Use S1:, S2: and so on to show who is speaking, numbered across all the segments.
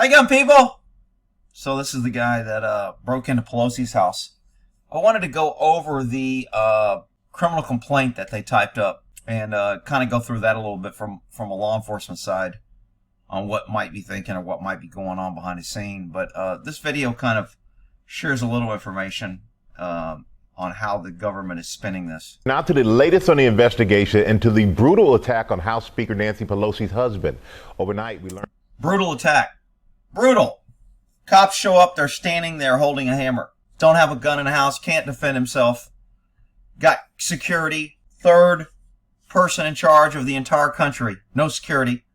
S1: How you going, people? So this is the guy that broke into Pelosi's house. I wanted to go over the criminal complaint that they typed up and kind of go through that a little bit from a law enforcement side on what might be thinking or what might be going on behind the scene. But this video kind of shares a little information on how the government is spinning this.
S2: Now to the latest on the investigation into the brutal attack on House Speaker Nancy Pelosi's husband. Overnight, we learned...
S1: Brutal attack. Brutal. Cops show up, they're standing there holding a hammer. Don't have a gun in the house, can't defend himself. Got security. Third person in charge of the entire country. No security.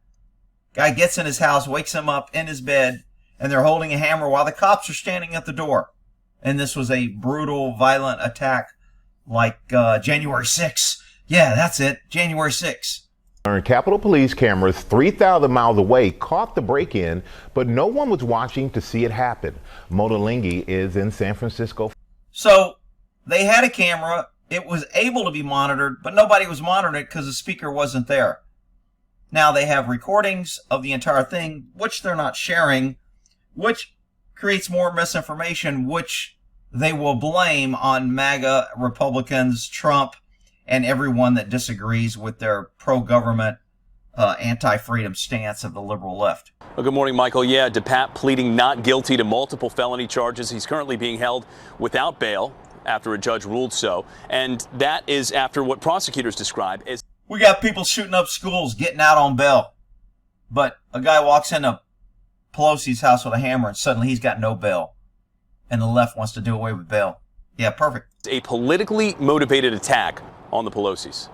S1: Guy gets in his house, wakes him up in his bed, and they're holding a hammer while the cops are standing at the door. And this was a brutal, violent attack like January 6th. Yeah, that's it. January 6th.
S2: Capitol Police cameras 3,000 miles away caught the break-in, but no one was watching to see it happen. Motolingi is in San Francisco.
S1: So they had a camera. It was able to be monitored, but nobody was monitoring it because the speaker wasn't there. Now they have recordings of the entire thing, which they're not sharing, which creates more misinformation, which they will blame on MAGA Republicans, Trump, and everyone that disagrees with their pro-government, anti-freedom stance of the liberal left.
S3: Well, good morning, Michael. Yeah, DePape pleading not guilty to multiple felony charges. He's currently being held without bail after a judge ruled so. And that is after what prosecutors describe as...
S1: We got people shooting up schools, getting out on bail. But a guy walks into Pelosi's house with a hammer and suddenly he's got no bail. And the left wants to do away with bail. Yeah, perfect.
S3: A politically motivated attack on the Pelosi's.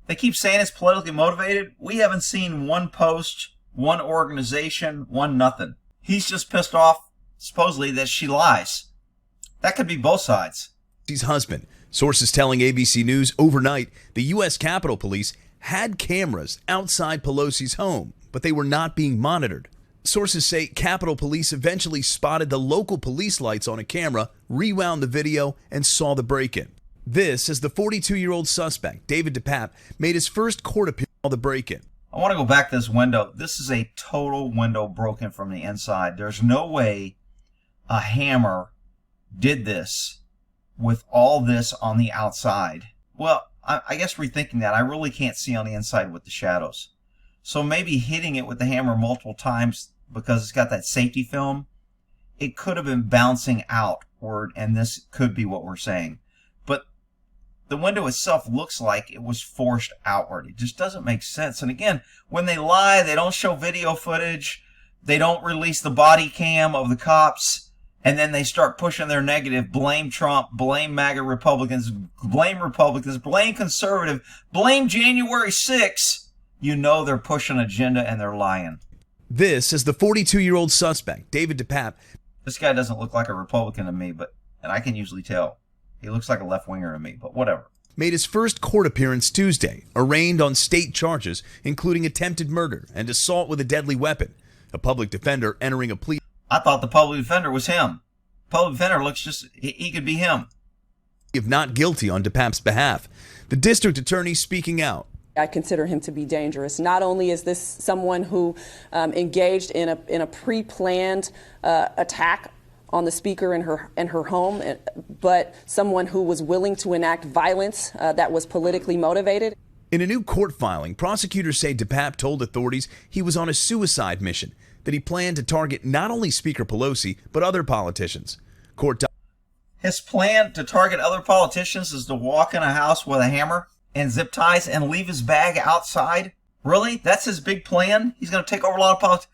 S1: They keep saying it's politically motivated. We haven't seen one post, one organization, one nothing. He's just pissed off, supposedly, that she lies. That could be both sides.
S4: His husband. Sources telling ABC News overnight the U.S. Capitol Police had cameras outside Pelosi's home, but they were not being monitored. Sources say Capitol Police eventually spotted the local police lights on a camera, rewound the video, and saw the break-in. This as the 42-year-old suspect, David DePape, made his first court appearance on the break-in.
S1: I want to go back to this window. This is a total window broken from the inside. There's no way a hammer did this with all this on the outside. Well, I guess rethinking that, I really can't see on the inside with the shadows. So maybe hitting it with the hammer multiple times because it's got that safety film, it could have been bouncing outward, and this could be what we're saying. But the window itself looks like it was forced outward. It just doesn't make sense. And again, when they lie, they don't show video footage. They don't release the body cam of the cops. And then they start pushing their negative. Blame Trump, blame MAGA Republicans, blame conservative, blame January 6th. You know they're pushing an agenda and they're lying.
S4: This is the 42-year-old suspect, David DePape.
S1: This guy doesn't look like a Republican to me, and I can usually tell. He looks like a left-winger to me, but whatever.
S4: Made his first court appearance Tuesday, arraigned on state charges, including attempted murder and assault with a deadly weapon. A public defender entering a plea.
S1: I thought the public defender was him. Public defender looks he could be him.
S4: Of not guilty on DePape's behalf. The district attorney speaking out.
S5: I consider him to be dangerous. Not only is this someone who engaged in a pre-planned attack on the speaker in her home, but someone who was willing to enact violence that was politically motivated.
S4: In a new court filing, prosecutors say DePape told authorities he was on a suicide mission, that he planned to target not only Speaker Pelosi, but other politicians.
S1: His plan to target other politicians is to walk in a house with a hammer and zip ties and leave his bag outside? Really? That's his big plan? He's going to take over a lot of politics?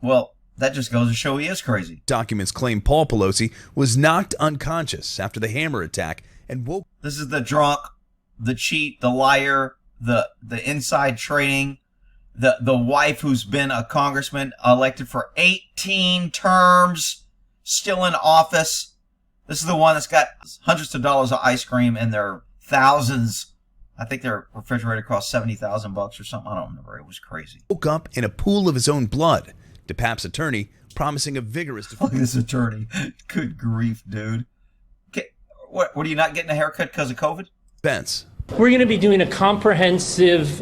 S1: Well, that just goes to show he is crazy.
S4: Documents claim Paul Pelosi was knocked unconscious after the hammer attack and woke.
S1: This is the drunk, the cheat, the liar, the inside trading, the wife who's been a congressman elected for 18 terms, still in office. This is the one that's got hundreds of dollars of ice cream and their thousands. I think their refrigerator cost $70,000 or something. I don't remember. It was crazy.
S4: Woke up in a pool of his own blood. DePape's attorney promising a vigorous defense.
S1: Look at this attorney. Good grief, dude. Okay, what are you not getting a haircut because of COVID?
S4: Defense.
S6: We're going to be doing a comprehensive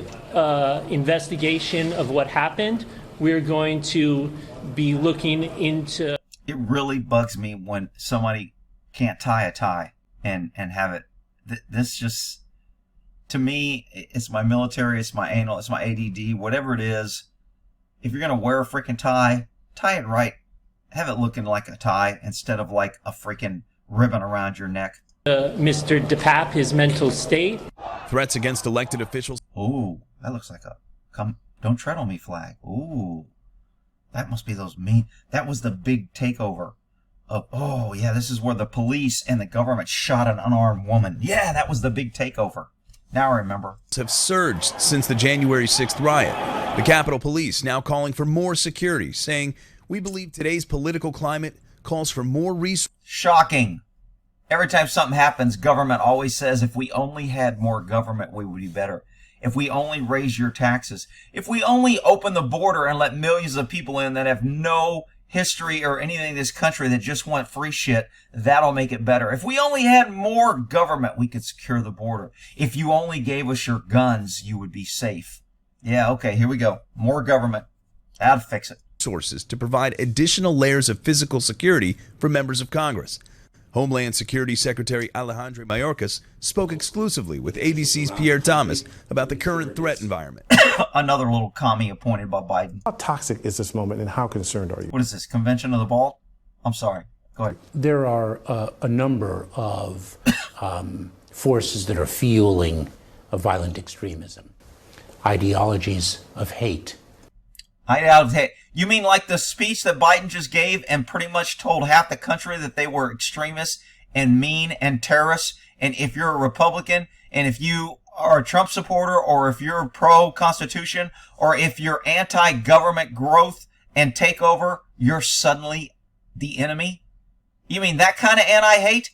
S6: investigation of what happened. we're going to be looking into.
S1: It really bugs me when somebody can't tie a tie and have it. This just, to me, it's my military, it's my anal, it's my ADD, whatever it is. If you're going to wear a freaking tie it right. Have it looking like a tie instead of like a freaking ribbon around your neck.
S6: Mr. DePape, his mental state.
S4: Threats against elected officials.
S1: Ooh, that looks like a "come, don't tread on me" flag. Ooh, that must be those mean. That was the big takeover of, oh yeah, this is where the police and the government shot an unarmed woman. Yeah, that was the big takeover. Now I remember.
S4: Have surged since the January 6th riot. The Capitol Police now calling for more security, saying, "We believe today's political climate calls for more resources."
S1: Shocking. Every time something happens, government always says, if we only had more government, we would be better. If we only raise your taxes. If we only open the border and let millions of people in that have no history or anything in this country that just want free shit, that'll make it better. If we only had more government, we could secure the border. If you only gave us your guns, you would be safe. Yeah, okay, here we go. More government. That'll fix it.
S4: Sources to provide additional layers of physical security for members of Congress. Homeland Security Secretary Alejandro Mayorkas spoke exclusively with ABC's Pierre Thomas about the current threat environment.
S1: Another little commie appointed by Biden.
S7: How toxic is this moment and how concerned are you?
S1: What is this, Convention of the Bald? I'm sorry. Go ahead.
S8: There are a number of forces that are fueling a violent extremism, ideologies of hate.
S1: You mean like the speech that Biden just gave and pretty much told half the country that they were extremists and mean and terrorists? And if you're a Republican and if you are a Trump supporter or if you're pro-Constitution or if you're anti-government growth and takeover, you're suddenly the enemy? You mean that kind of anti-hate?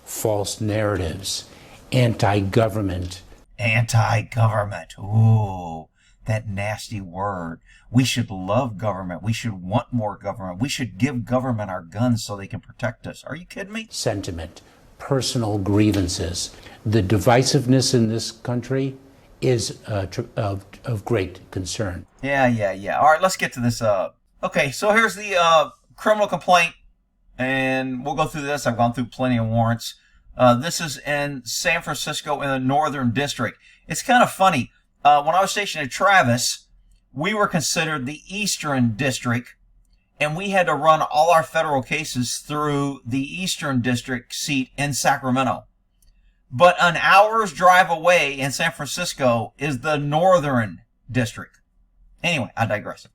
S8: False narratives, anti-government.
S1: Anti-government. Ooh, that nasty word. We should love government. We should want more government. We should give government our guns so they can protect us. Are you kidding me?
S8: Sentiment, personal grievances. The divisiveness in this country is of great concern.
S1: Yeah. All right, let's get to this. Okay, so here's the criminal complaint, and we'll go through this. I've gone through plenty of warrants. This is in San Francisco in the Northern District. It's kind of funny. When I was stationed at Travis, we were considered the Eastern District, and we had to run all our federal cases through the Eastern District seat in Sacramento. But an hour's drive away in San Francisco is the Northern District. Anyway, I digress.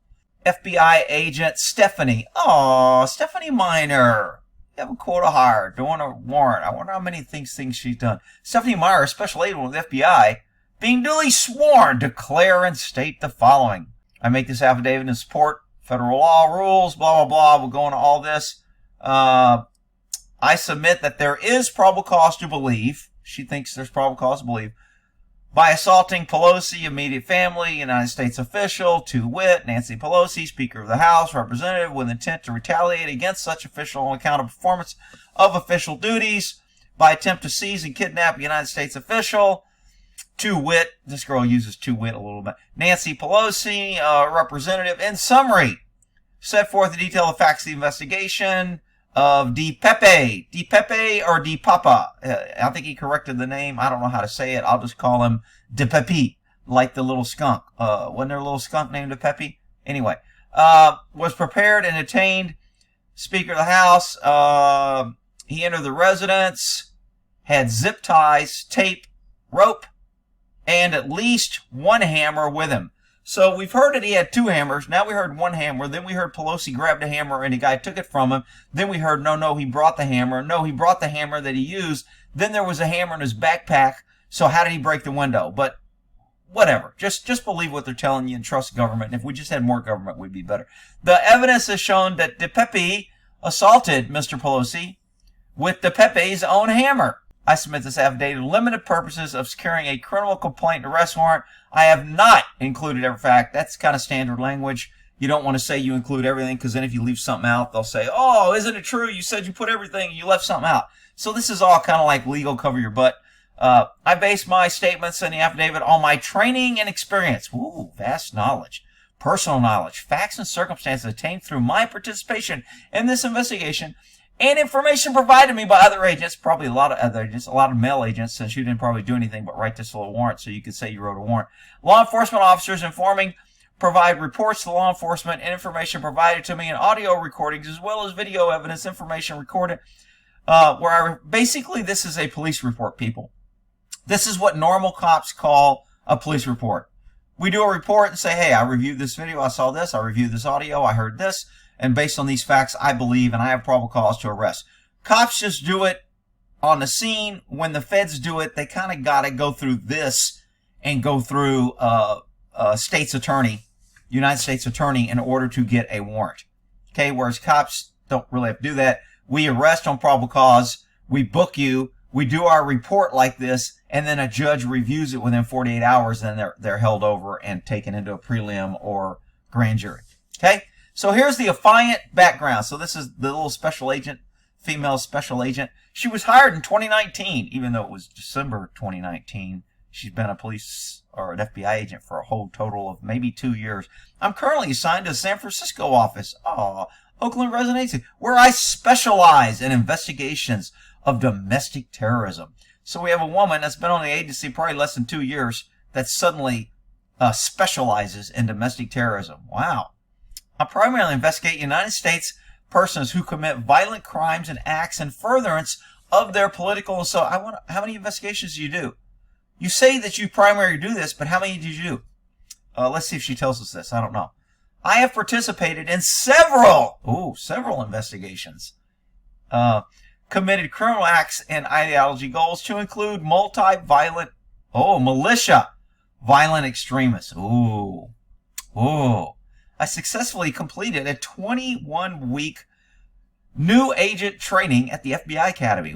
S1: FBI agent Stephanie. Oh, Stephanie Miner. You have a quota hire, doing a warrant. I wonder how many things she's done. Stephanie Miner, a special agent with the FBI, being duly sworn, declare and state the following. I make this affidavit in support, federal law, rules, blah, blah, blah. We'll go into all this. I submit that there is probable cause to believe, she thinks there's probable cause to believe, by assaulting Pelosi, immediate family, United States official, to wit, Nancy Pelosi, Speaker of the House, representative, with intent to retaliate against such official on account of performance of official duties, by attempt to seize and kidnap a United States official, to wit, this girl uses to wit a little bit, Nancy Pelosi, representative. In summary, set forth the detail of facts of the investigation of DePepe or DePapa. I think he corrected the name. I don't know how to say it. I'll just call him DePepe, like the little skunk. Wasn't there a little skunk named DePepe? Anyway, was prepared and attained Speaker of the House. He entered the residence, had zip ties, tape, rope, and at least one hammer with him. So we've heard that he had two hammers. Now we heard one hammer. Then we heard Pelosi grabbed a hammer and the guy took it from him. Then we heard, no, he brought the hammer. No, he brought the hammer that he used. Then there was a hammer in his backpack. So how did he break the window? But whatever. Just believe what they're telling you and trust government. And if we just had more government, we'd be better. The evidence has shown that DePepe assaulted Mr. Pelosi with DePepe's own hammer. I submit this affidavit for limited purposes of securing a criminal complaint and arrest warrant. I have not included every fact. That's kind of standard language. You don't want to say you include everything because then if you leave something out, they'll say, oh, isn't it true? You said you put everything and you left something out. So this is all kind of like legal cover your butt. I base my statements in the affidavit on my training and experience. Ooh, vast knowledge. personal knowledge, facts and circumstances attained through my participation in this investigation, and information provided to me by other agents, probably a lot of other agents, a lot of male agents, since you didn't probably do anything but write this little warrant, so you could say you wrote a warrant. Law enforcement officers provide reports to law enforcement and information provided to me in audio recordings as well as video evidence information recorded basically this is a police report, people. This is what normal cops call a police report. We do a report and say, hey, I reviewed this video, I saw this, I reviewed this audio, I heard this, and based on these facts, I believe and I have probable cause to arrest. Cops just do it on the scene. When the feds do it, they kind of got to go through this and go through state's attorney, United States attorney, in order to get a warrant. Okay, whereas cops don't really have to do that. We arrest on probable cause, we book you, we do our report like this, and then a judge reviews it within 48 hours, and they're held over and taken into a prelim or grand jury. Okay, so here's the affiant background. So this is the little special agent, female special agent. She was hired in 2019, even though it was December 2019. She's been a police or an FBI agent for a whole total of maybe 2 years. I'm currently assigned to the San Francisco office, Oakland residency, where I specialize in investigations of domestic terrorism. So we have a woman that's been on the agency probably less than 2 years that suddenly specializes in domestic terrorism. Wow. I primarily investigate United States persons who commit violent crimes and acts in furtherance of their political. So how many investigations do you do? You say that you primarily do this, but how many did you do? Let's see if she tells us this. I don't know. I have participated in several investigations. Committed criminal acts and ideology goals to include militia, violent extremists. I successfully completed a 21-week new agent training at the FBI Academy.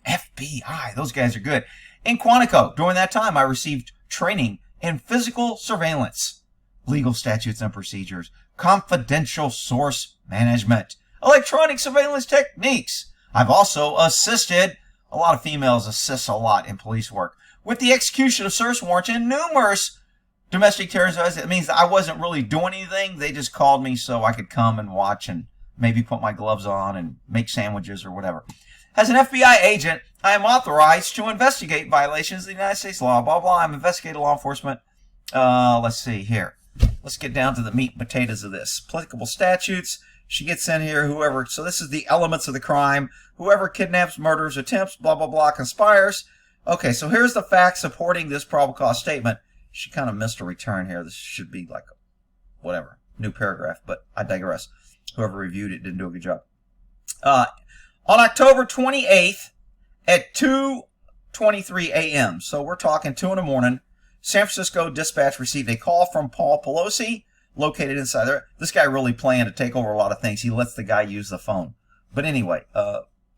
S1: FBI, those guys are good. In Quantico, during that time, I received training in physical surveillance, legal statutes and procedures, confidential source management, electronic surveillance techniques. I've also assisted, a lot of females assist a lot in police work, with the execution of search warrants in numerous domestic terrorism. It means that I wasn't really doing anything. They just called me so I could come and watch and maybe put my gloves on and make sandwiches or whatever. As an FBI agent, I am authorized to investigate violations of the United States law, blah, blah. I'm investigating law enforcement. Let's see here. Let's get down to the meat and potatoes of this. Applicable statutes. She gets in here, whoever. So this is the elements of the crime. Whoever kidnaps, murders, attempts, blah, blah, blah, conspires. Okay, so here's the facts supporting this probable cause statement. She kind of missed a return here. This should be like whatever, new paragraph, but I digress. Whoever reviewed it didn't do a good job. On October 28th at 2:23 a.m., so we're talking 2 in the morning, San Francisco dispatch received a call from Paul Pelosi, located inside there. This guy really planned to take over a lot of things. He lets the guy use the phone. But anyway,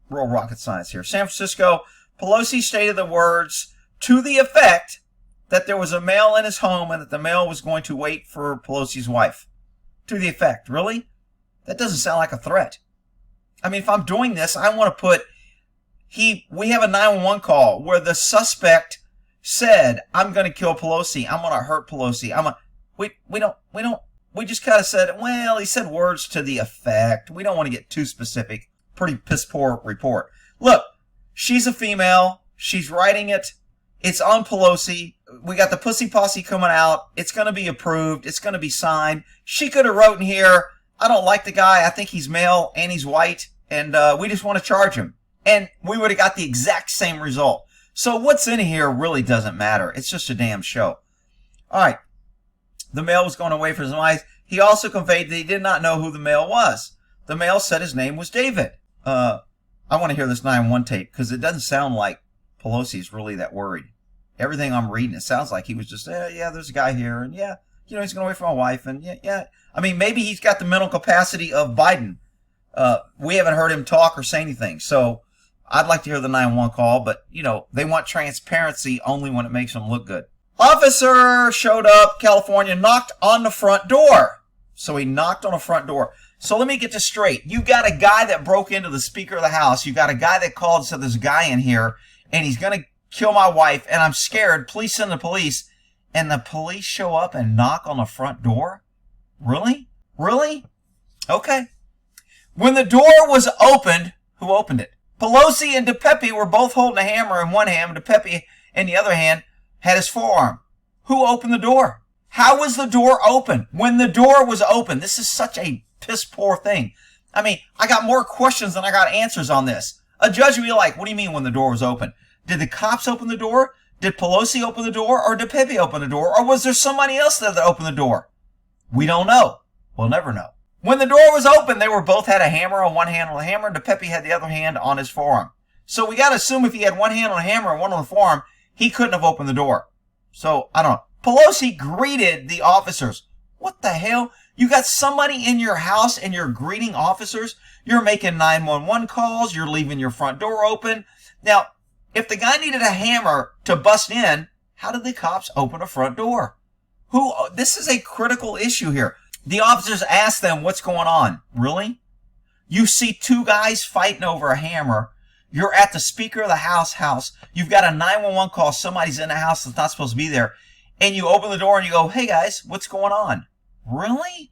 S1: real rocket science here. San Francisco, Pelosi stated the words to the effect that there was a male in his home and that the male was going to wait for Pelosi's wife. To the effect. Really? That doesn't sound like a threat. I mean, if I'm doing this, I want to put, we have a 911 call where the suspect said, I'm going to kill Pelosi. I'm going to hurt Pelosi. We just kind of said, well, he said words to the effect. We don't want to get too specific. Pretty piss poor report. Look, she's a female. She's writing it. It's on Pelosi. We got the pussy posse coming out. It's going to be approved. It's going to be signed. She could have wrote in here, I don't like the guy. I think he's male and he's white. And we just want to charge him. And we would have got the exact same result. So what's in here really doesn't matter. It's just a damn show. All right. The male was going away for his wife. He also conveyed that he did not know who the male was. The male said his name was David. I want to hear this 911 tape because it doesn't sound like Pelosi's really that worried. Everything I'm reading, it sounds like he was just, yeah, there's a guy here. And yeah, he's going away from my wife. And yeah. I mean, maybe he's got the mental capacity of Biden. We haven't heard him talk or say anything. So I'd like to hear the 911 call, but, they want transparency only when it makes them look good. Officer showed up, California, knocked on the front door. So he knocked on the front door. So let me get this straight. You got a guy that broke into the Speaker of the House. You got a guy that called and said there's a guy in here, and he's going to kill my wife, and I'm scared. Please send the police. and the police show up and knock on the front door? Really? Really? Okay. When the door was opened, who opened it? Pelosi and DePepe were both holding a hammer in one hand. DePepe, in the other hand, had his forearm. Who opened the door? How was the door open? When the door was open, this is such a piss poor thing. I mean, I got more questions than I got answers on this. A judge would be like, what do you mean when the door was open? Did the cops open the door? Did Pelosi open the door? Or did Pepe open the door? Or was there somebody else there that opened the door? We don't know. We'll never know. When the door was open, they were both had a hammer on one hand on the hammer, and DePepe had the other hand on his forearm. So we got to assume if he had one hand on the hammer and one on the forearm, he couldn't have opened the door. So, I don't know. Pelosi greeted the officers. What the hell? You got somebody in your house and you're greeting officers? You're making 911 calls. You're leaving your front door open. Now, if the guy needed a hammer to bust in, how did the cops open a front door? This is a critical issue here. The officers asked them, what's going on? Really? You see two guys fighting over a hammer. You're at the Speaker of the house. You've got a 911 call. Somebody's in the house that's not supposed to be there. And you open the door and you go, hey guys, what's going on? Really?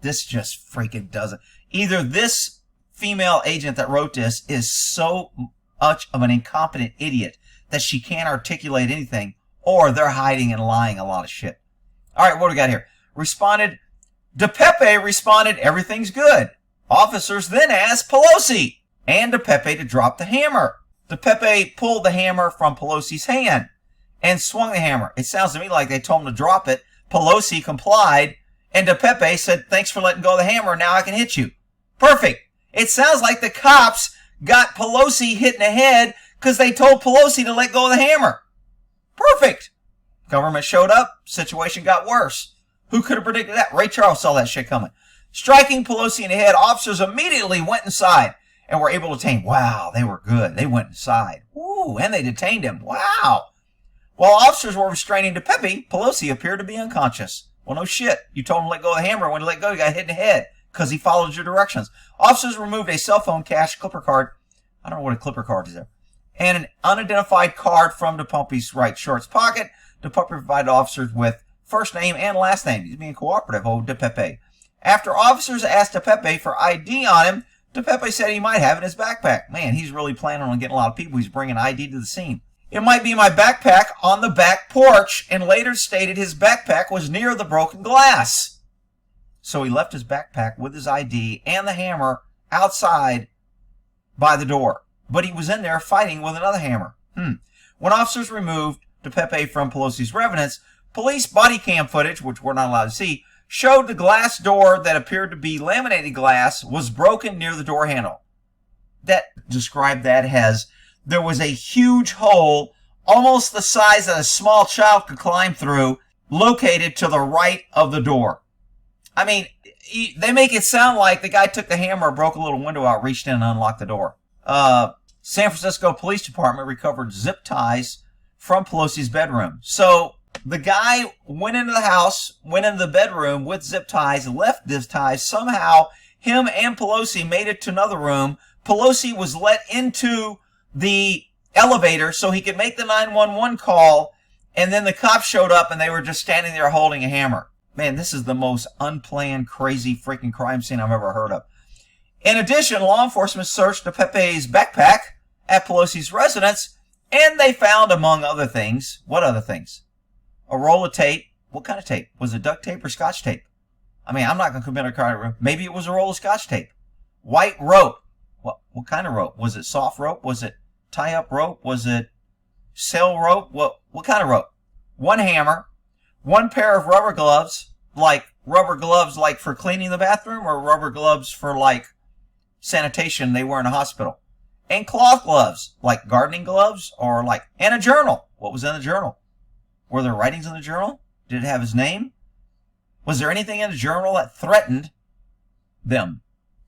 S1: This just freaking doesn't. Either this female agent that wrote this is so much of an incompetent idiot that she can't articulate anything, or they're hiding and lying a lot of shit. All right, what do we got here? DePepe responded, everything's good. Officers then asked Pelosi and DePepe to drop the hammer. DePepe pulled the hammer from Pelosi's hand and swung the hammer. It sounds to me like they told him to drop it. Pelosi complied, and DePepe said, thanks for letting go of the hammer. Now I can hit you. Perfect. It sounds like the cops got Pelosi hit in the head because they told Pelosi to let go of the hammer. Perfect. Government showed up. Situation got worse. Who could have predicted that? Ray Charles saw that shit coming. Striking Pelosi in the head, officers immediately went inside and were able to detain. Wow, they were good. They went inside. Ooh, and they detained him. Wow. While officers were restraining DePepe, Pelosi appeared to be unconscious. Well, no shit. You told him to let go of the hammer. When you let go, you got hit in the head because he followed your directions. Officers removed a cell phone, cash, clipper card. I don't know what a clipper card is there. And an unidentified card from DePepe's right shorts pocket. DePepe provided officers with first name and last name. He's being cooperative, old DePepe. After officers asked DePepe for ID on him, DePepe said he might have it in his backpack. Man, he's really planning on getting a lot of people. He's bringing ID to the scene. It might be my backpack on the back porch, and later stated his backpack was near the broken glass. So he left his backpack with his ID and the hammer outside by the door. But he was in there fighting with another hammer. When officers removed DePepe from Pelosi's residence, police body cam footage, which we're not allowed to see, showed the glass door that appeared to be laminated glass was broken near the door handle. That described that as there was a huge hole, almost the size that a small child could climb through, located to the right of the door. I mean, they make it sound like the guy took the hammer, broke a little window out, reached in and unlocked the door. San Francisco Police Department recovered zip ties from Pelosi's bedroom. So the guy went into the house, went into the bedroom with zip ties, left zip ties. Somehow, him and Pelosi made it to another room. Pelosi was let into the elevator so he could make the 911 call, and then the cops showed up and they were just standing there holding a hammer. Man, this is the most unplanned, crazy freaking crime scene I've ever heard of. In addition, law enforcement searched DePepe's backpack at Pelosi's residence, and they found, among other things, what other things? A roll of tape. What kind of tape? Was it duct tape or scotch tape? I mean, I'm not going to commit a crime. Maybe it was a roll of scotch tape. White rope. What kind of rope? Was it soft rope? Was it tie-up rope? Was it sail rope? What kind of rope? One hammer. One pair of rubber gloves. Like rubber gloves like for cleaning the bathroom, or rubber gloves for like sanitation they wear in a hospital. And cloth gloves, like gardening gloves, or like, and a journal. What was in the journal? Were there writings in the journal? Did it have his name? Was there anything in the journal that threatened them?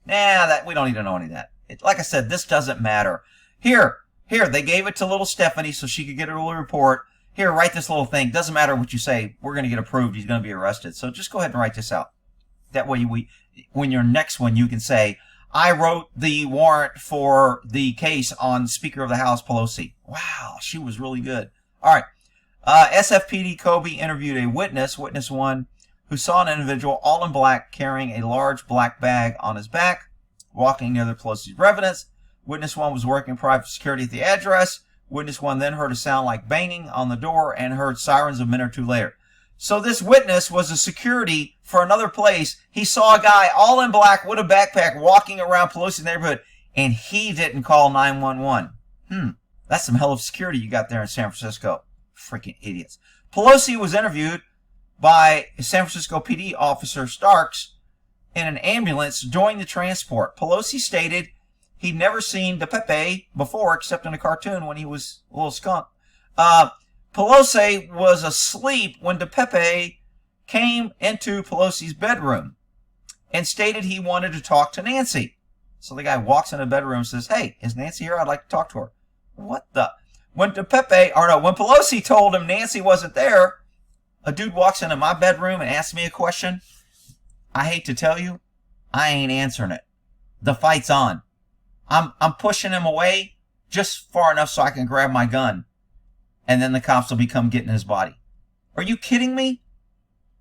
S1: Nah, we don't need to know any of that. Like I said, this doesn't matter. Here, they gave it to little Stephanie so she could get a little report. Here, write this little thing. Doesn't matter what you say. We're going to get approved. He's going to be arrested. So just go ahead and write this out. That way, when your next one, you can say, I wrote the warrant for the case on Speaker of the House Pelosi. Wow, she was really good. All right. SFPD Kobe interviewed a witness, witness 1, who saw an individual all in black carrying a large black bag on his back, walking near the Pelosi's residence. Witness 1 was working private security at the address. Witness 1 then heard a sound like banging on the door and heard sirens a minute or two later. So this witness was a security for another place. He saw a guy all in black with a backpack walking around Pelosi's neighborhood, and he didn't call 911. That's some hell of security you got there in San Francisco. Freaking idiots. Pelosi was interviewed by San Francisco PD officer Starks in an ambulance during the transport. Pelosi stated he'd never seen DePepe before except in a cartoon when he was a little skunk. Pelosi was asleep when DePepe came into Pelosi's bedroom and stated he wanted to talk to Nancy. So the guy walks in the bedroom and says, "Hey, is Nancy here? I'd like to talk to her." What the? When Pelosi told him Nancy wasn't there, a dude walks into my bedroom and asks me a question. I hate to tell you, I ain't answering it. The fight's on. I'm pushing him away just far enough so I can grab my gun. And then the cops will become getting his body. Are you kidding me?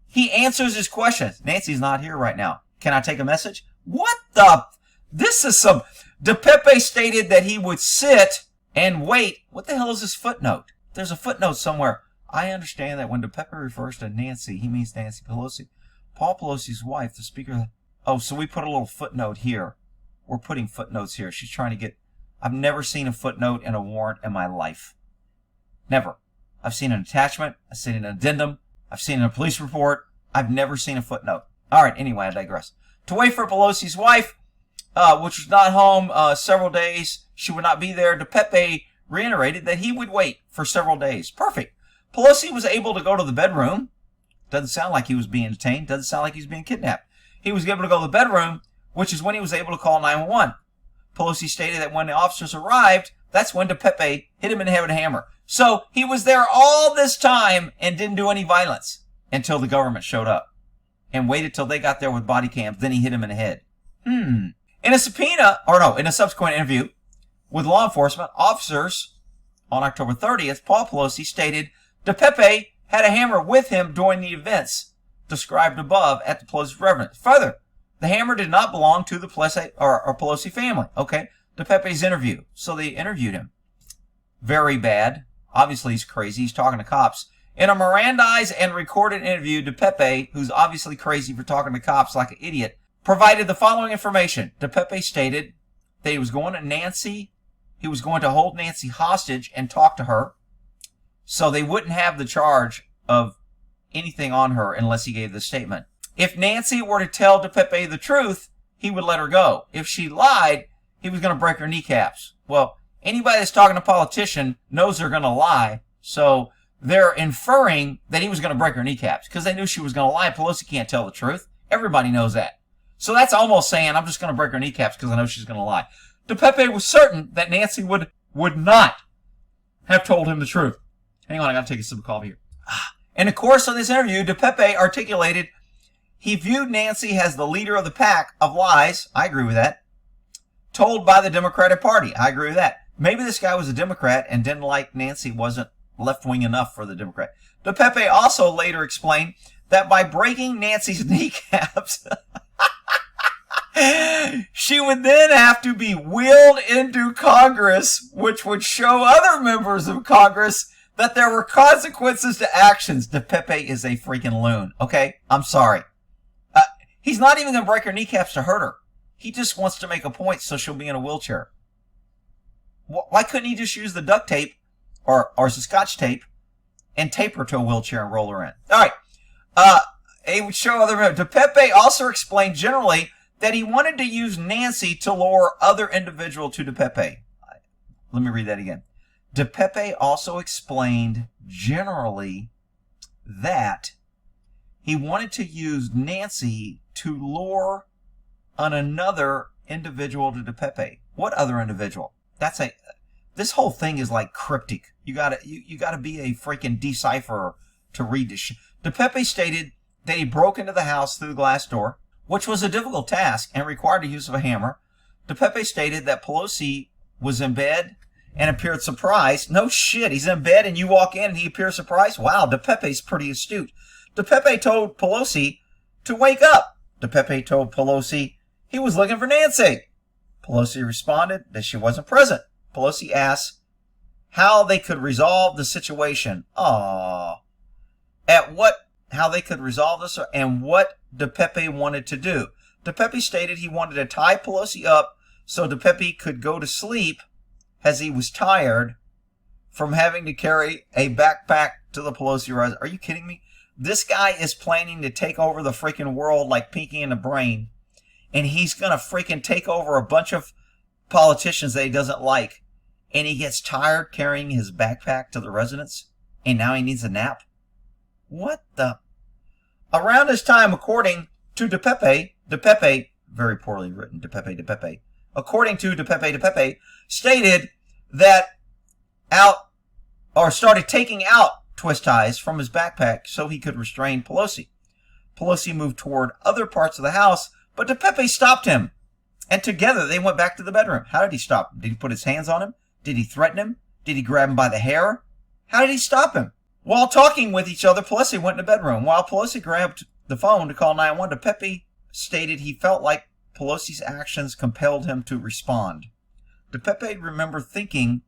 S1: He answers his questions. Nancy's not here right now. Can I take a message? What the? This is some... DePepe stated that he would sit and wait. What the hell is this footnote? There's a footnote somewhere. I understand that when DePepe refers to Nancy, he means Nancy Pelosi. Paul Pelosi's wife, the speaker... Oh, so we put a little footnote here. We're putting footnotes here. She's trying to get... I've never seen a footnote in a warrant in my life. Never. I've seen an attachment. I've seen an addendum. I've seen a police report. I've never seen a footnote. All right, anyway, I digress. To wait for Pelosi's wife, which was not home several days, she would not be there. DePepe reiterated that he would wait for several days. Perfect. Pelosi was able to go to the bedroom. Doesn't sound like he was being detained. Doesn't sound like he was being kidnapped. He was able to go to the bedroom, which is when he was able to call 911. Pelosi stated that when the officers arrived, that's when DePepe hit him in the head with a hammer. So he was there all this time and didn't do any violence until the government showed up and waited till they got there with body cams. Then he hit him in the head. In a subsequent interview with law enforcement officers on October 30th, Paul Pelosi stated DePepe had a hammer with him during the events described above at the Pelosi residence. Further, the hammer did not belong to the Pelosi family. Okay, DePepe's interview. So they interviewed him. Very bad. Obviously, he's crazy. He's talking to cops. In a Mirandized and recorded interview, DePepe, who's obviously crazy for talking to cops like an idiot, provided the following information. DePepe stated that he was going to Nancy. He was going to hold Nancy hostage and talk to her so they wouldn't have the charge of anything on her unless he gave the statement. If Nancy were to tell DePepe the truth, he would let her go. If she lied, he was going to break her kneecaps. Well, anybody that's talking to a politician knows they're going to lie, so they're inferring that he was going to break her kneecaps because they knew she was going to lie. Pelosi can't tell the truth. Everybody knows that. So that's almost saying, I'm just going to break her kneecaps because I know she's going to lie. DePepe was certain that Nancy would not have told him the truth. Hang on, I got to take a sip of coffee here. In the course of this interview, DePepe articulated he viewed Nancy as the leader of the pack of lies. I agree with that. Told by the Democratic Party. I agree with that. Maybe this guy was a Democrat and didn't like Nancy wasn't left-wing enough for the Democrat. DePepe also later explained that by breaking Nancy's kneecaps, she would then have to be wheeled into Congress, which would show other members of Congress that there were consequences to actions. DePepe is a freaking loon. Okay? I'm sorry. He's not even going to break her kneecaps to hurt her. He just wants to make a point so she'll be in a wheelchair. Why couldn't he just use the duct tape or the scotch tape and tape her to a wheelchair and roll her in? All right. It would show other members. DePepe also explained generally that he wanted to use Nancy to lure other individual to DePepe. Let me read that again. DePepe also explained generally that he wanted to use Nancy to lure on another individual to DePepe. What other individual? This whole thing is like cryptic. You gotta be a freaking decipherer to read this. DePepe stated that he broke into the house through the glass door, which was a difficult task and required the use of a hammer. DePepe stated that Pelosi was in bed and appeared surprised. No shit, he's in bed and you walk in and he appears surprised? Wow, DePepe's pretty astute. DePepe told Pelosi to wake up. DePepe told Pelosi he was looking for Nancy. Pelosi responded that she wasn't present. Pelosi asked how they could resolve the situation. How they could resolve this and what DePepe wanted to do. DePepe stated he wanted to tie Pelosi up so DePepe could go to sleep as he was tired from having to carry a backpack to the Pelosi residence. Are you kidding me? This guy is planning to take over the freaking world like Pinky in the Brain. And he's going to freaking take over a bunch of politicians that he doesn't like. And he gets tired carrying his backpack to the residence. And now he needs a nap. What the? Around this time, according to DePepe, very poorly written, DePepe, according to DePepe, stated that started taking out twist ties from his backpack so he could restrain Pelosi. Pelosi moved toward other parts of the house, but DePepe stopped him. And together they went back to the bedroom. How did he stop him? Did he put his hands on him? Did he threaten him? Did he grab him by the hair? How did he stop him? While talking with each other, Pelosi went in the bedroom. While Pelosi grabbed the phone to call 911, DePepe stated he felt like Pelosi's actions compelled him to respond. DePepe remembered thinking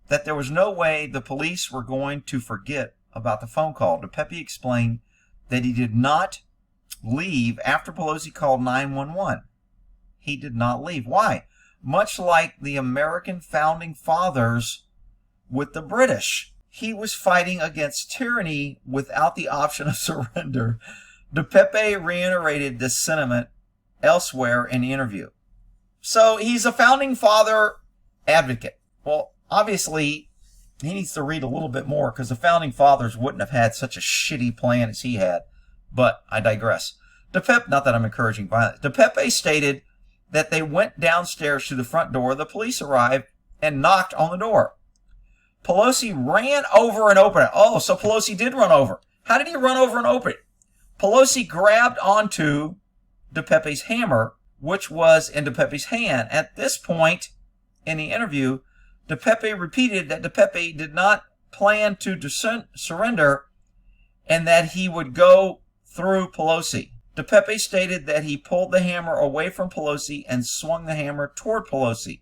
S1: that there was no way the police were going to forget about the phone call. DePepe explained that he did not leave after Pelosi called 911. He did not leave. Why? Much like the American founding fathers with the British. He was fighting against tyranny without the option of surrender. DePepe reiterated this sentiment elsewhere in the interview. So he's a founding father advocate. Well, obviously, he needs to read a little bit more because the founding fathers wouldn't have had such a shitty plan as he had. But I digress. DePepe, not that I'm encouraging violence. DePepe stated that they went downstairs to the front door. The police arrived and knocked on the door. Pelosi ran over and opened it. Oh, so Pelosi did run over. How did he run over and open it? Pelosi grabbed onto DePepe's hammer, which was in DePepe's hand. At this point in the interview, DePepe repeated that DePepe did not plan to surrender and that he would go through Pelosi. DePepe stated that he pulled the hammer away from Pelosi and swung the hammer toward Pelosi.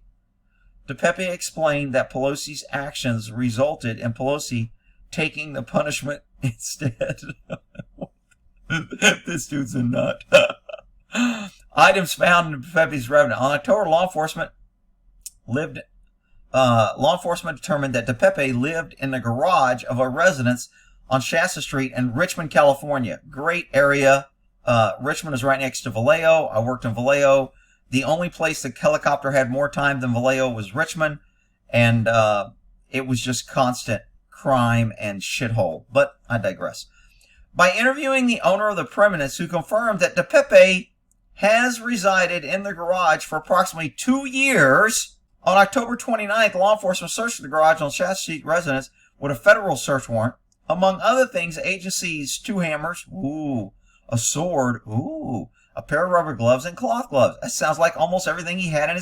S1: DePepe explained that Pelosi's actions resulted in Pelosi taking the punishment instead. This dude's a nut. Items found in DePepe's residence. On October, law enforcement determined that DePepe lived in the garage of a residence on Shasta Street in Richmond, California. Great area. Richmond is right next to Vallejo. I worked in Vallejo. The only place the helicopter had more time than Vallejo was Richmond, and it was just constant crime and shithole. But I digress. By interviewing the owner of the premise, who confirmed that DePepe has resided in the garage for approximately 2 years, on October 29th, law enforcement searched the garage on Shasta Street residence with a federal search warrant. Among other things, the agency seized 2 hammers, a sword, a pair of rubber gloves, and cloth gloves. That sounds like almost everything he had in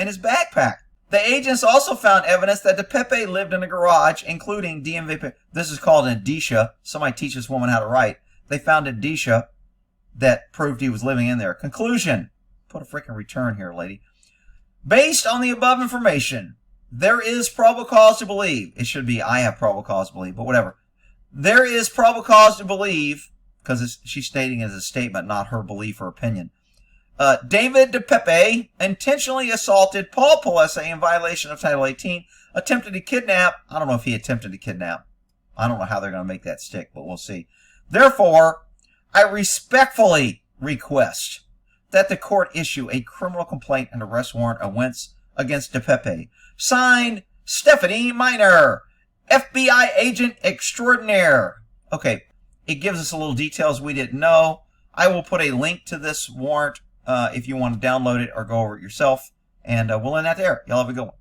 S1: his backpack. The agents also found evidence that DePepe lived in a garage, including DMV. This is called an indicia. Somebody teach this woman how to write. They found indicia that proved he was living in there. Conclusion. Put a freaking return here, lady. Based on the above information, there is probable cause to believe. It should be I have probable cause to believe, but whatever. There is probable cause to believe, because she's stating it as a statement, not her belief or opinion. David DePepe intentionally assaulted Paul Pelosi in violation of Title 18, attempted to kidnap. I don't know if he attempted to kidnap. I don't know how they're going to make that stick, but we'll see. Therefore, I respectfully request that the court issue a criminal complaint and arrest warrant against DePepe. Signed, Stephanie Miner, FBI agent extraordinaire. Okay, it gives us a little details we didn't know. I will put a link to this warrant if you want to download it or go over it yourself. And we'll end that there. Y'all have a good one.